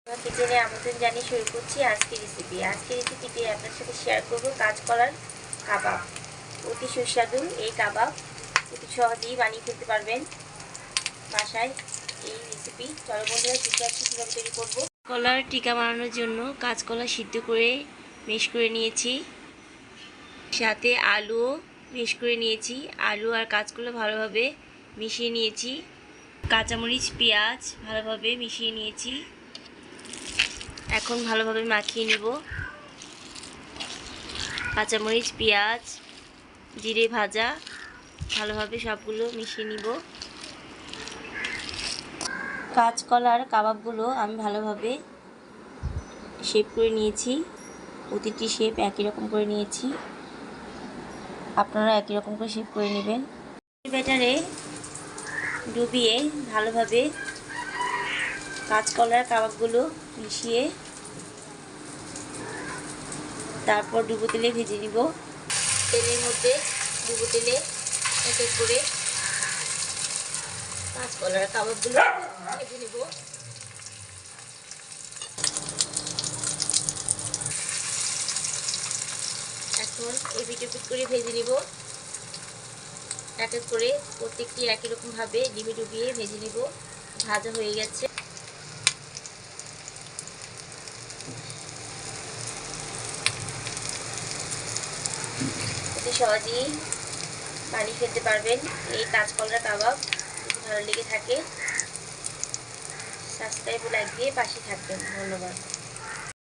কিচেনে আমন্ত্রণ জানিয়ে শুরু করছি আজকের রেসিপিতে আপনার সাথে শেয়ার করব কাঁচকলার কাবাব। অতি সুস্বাদু এই কাবাব অতি সহজেই বানিয়ে ফেলতে পারবেন বাসায়। এই রেসিপি চলো বন্ধুরা শিখে আসছি কীভাবে তৈরি করবো। কলার টিকা বানানোর জন্য কাঁচকলা সিদ্ধ করে মেশ করে নিয়েছি, সাথে আলুও মেশ করে নিয়েছি। আলু আর কাঁচকলা ভালোভাবে মিশিয়ে নিয়েছি, কাঁচামরিচ পেঁয়াজ ভালোভাবে মিশিয়ে নিয়েছি। এখন ভালোভাবে মাখিয়ে নিব। কাঁচামরিচ পেঁয়াজ জিরে ভাজা ভালোভাবে সবগুলো মিশিয়ে নিব। কাঁচকলার কাবাবগুলো আমি ভালোভাবে শেপ করে নিয়েছি, প্রতিটি শেপ একই রকম করে নিয়েছি, আপনারা একই রকম করে শেপ করে নেবেন। ব্যাটারে ডুবিয়ে ভালোভাবে কাঁচকলার কাবাবগুলো মিশিয়ে তারপর ডুবো তেলে ভেজে নিব। তেলের মধ্যে ডুবো তেলে এক এক করে কাঁচকলার কাবাবগুলো ভেজে নিব। এখন এপিট ওপিট করে ভেজে নিব। এক এক করে প্রত্যেকটি একই রকমভাবে ডিমে ডুবিয়ে ভেজে নিব। ভাজা হয়ে গেছে। অতি সহজেই বানিয়ে খেতে পারবেন এই কাঁচকলার কাবাব। যদি ভালো লেগে থাকে সাবস্ক্রাইব ও লাইক দিয়ে পাশে থাকবেন। ধন্যবাদ।